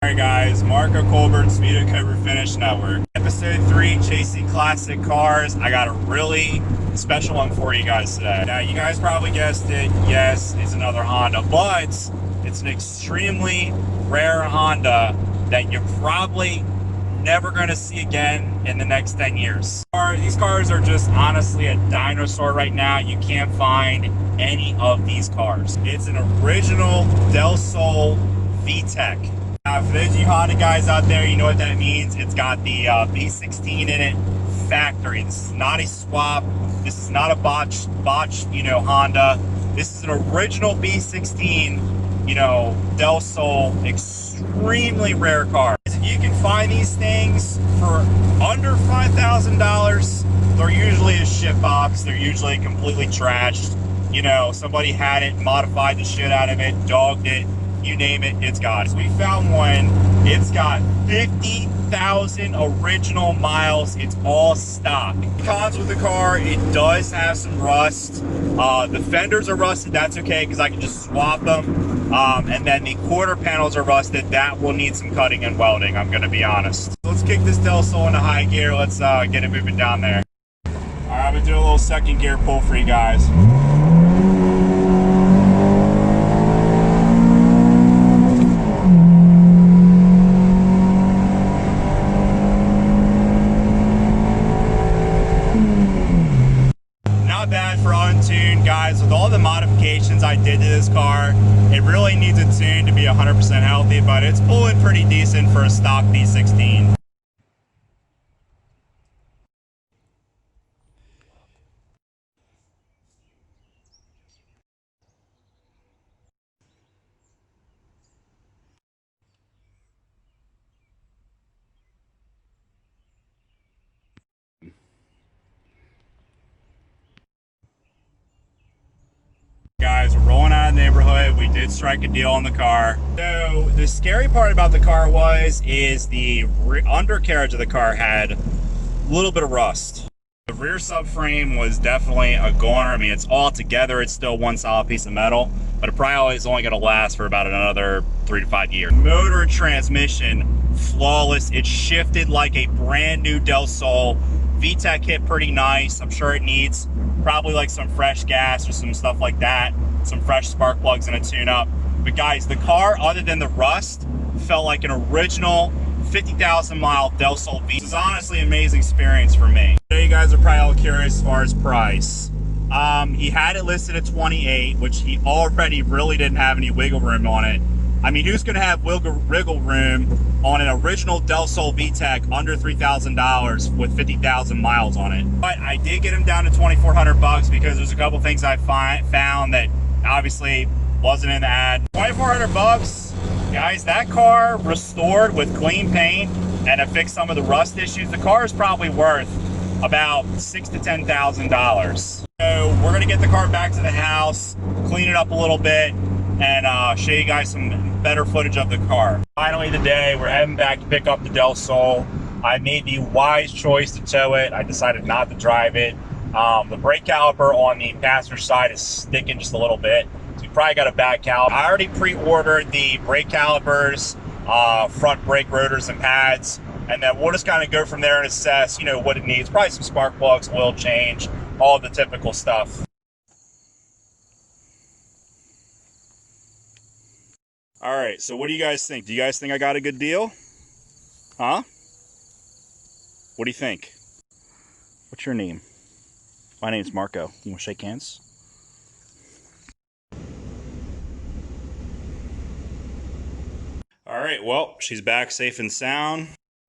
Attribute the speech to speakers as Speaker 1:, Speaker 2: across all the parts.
Speaker 1: Alright guys, Marco Colbert, Speedo Cobra Finish Network. Episode 3, Chasing Classic Cars. I got a really special one for you guys today. Now you guys probably guessed it, yes, it's another Honda, but it's an extremely rare Honda that you're probably never going to see again in the next 10 years. These cars are just honestly a dinosaur right now. You can't find any of these cars. It's an original Del Sol VTEC. Now, for those of you Honda guys out there, you know what that means. It's got the V16 in it, factory. This is not a swap. This is not a botch, Honda. This is an original V16, Del Sol, extremely rare car. If you can find these things for under $5,000, they're usually a shit box. They're usually completely trashed. Somebody had it, modified the shit out of it, dogged it. You name it, it's got it. So we found one. It's got 50,000 original miles. It's all stock. Cons with the car, it does have some rust. The fenders are rusted. That's okay because I can just swap them. And then the quarter panels are rusted. That will need some cutting and welding, I'm going to be honest. Let's kick this Del Sol into high gear. Let's get it moving down there. All right, I'm going to do a little second gear pull for you guys. Bad for untuned, guys. With all the modifications I did to this car, it really needs a tune to be 100% healthy, but it's pulling pretty decent for a stock V16. Guys, we're rolling out of the neighborhood. We did strike a deal on the car. So the scary part about the car is the undercarriage of the car had a little bit of rust. The rear subframe was definitely a goner. I mean, it's all together. It's still one solid piece of metal, but it probably is only going to last for about another 3 to 5 years. Motor and transmission, flawless. It shifted like a brand new Del Sol. VTEC hit pretty nice. I'm sure it needs probably like some fresh gas or some stuff like that, some fresh spark plugs and a tune-up. But guys, the car, other than the rust, felt like an original 50,000 mile Del Sol V. This is honestly an amazing experience for me. I know you guys are probably all curious as far as price. He had it listed at 28, which he already really didn't have any wiggle room on it. I mean, who's going to have wiggle room on an original Del Sol VTEC under $3,000 with 50,000 miles on it? But I did get him down to $2,400 because there's a couple things I found that obviously wasn't in the ad. $2,400, guys, that car restored with clean paint and to fix some of the rust issues, the car is probably worth about $6,000 to $10,000. So we're going to get the car back to the house, clean it up a little bit, and show you guys some better footage of the car. Finally today, we're heading back to pick up the Del Sol. I made the wise choice to tow it. I decided not to drive it. The brake caliper on the passenger side is sticking just a little bit, so you probably got a bad caliper. I already pre-ordered the brake calipers, front brake rotors and pads, and then we'll just kind of go from there and assess, what it needs. Probably some spark plugs, oil change, all the typical stuff. All right, so what do you guys think? Do you guys think I got a good deal? Huh? What do you think? What's your name? My name's Marco. You want to shake hands? All right, well, she's back safe and sound.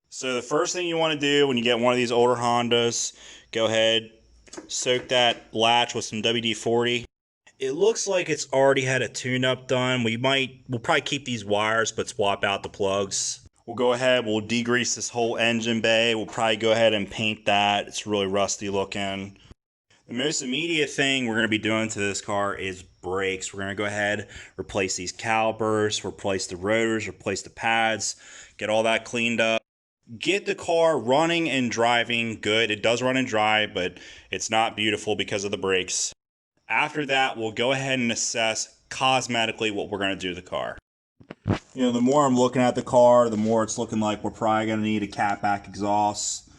Speaker 1: So the first thing you want to do when you get one of these older Hondas, go ahead, soak that latch with some WD-40. It looks like it's already had a tune-up done. We'll probably keep these wires, but swap out the plugs. We'll go ahead, we'll degrease this whole engine bay. We'll probably go ahead and paint that. It's really rusty looking. The most immediate thing we're going to be doing to this car is brakes. We're going to go ahead, replace these calipers, replace the rotors, replace the pads, get all that cleaned up. Get the car running and driving good. It does run and drive, but it's not beautiful because of the brakes. After that, we'll go ahead and assess cosmetically what we're going to do to the car. The more I'm looking at the car, the more it's looking like we're probably going to need a catback exhaust.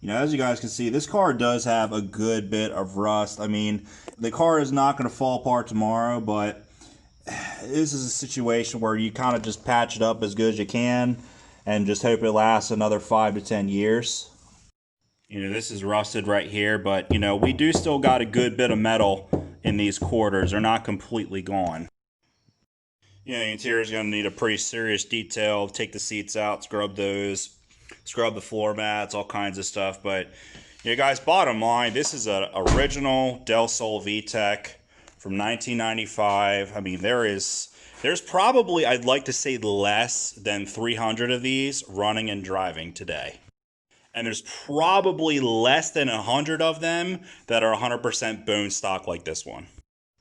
Speaker 1: As you guys can see, this car does have a good bit of rust. I mean, the car is not going to fall apart tomorrow, but this is a situation where you kind of just patch it up as good as you can and just hope it lasts another 5 to 10 years. This is rusted right here, but, we do still got a good bit of metal in these quarters. They're not completely gone. The interior is going to need a pretty serious detail. Take the seats out, scrub those, scrub the floor mats, all kinds of stuff. But, guys, bottom line, this is an original Del Sol VTEC from 1995. I mean, there's probably, I'd like to say, less than 300 of these running and driving today. And there's probably less than 100 of them that are 100% bone stock like this one.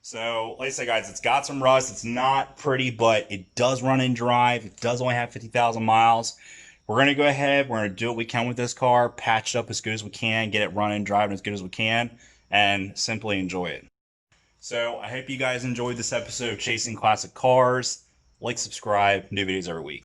Speaker 1: So, like I said, guys, it's got some rust. It's not pretty, but it does run and drive. It does only have 50,000 miles. We're going to go ahead. We're going to do what we can with this car, patch it up as good as we can, get it running, driving as good as we can, and simply enjoy it. So, I hope you guys enjoyed this episode of Chasing Classic Cars. Like, subscribe, new videos every week.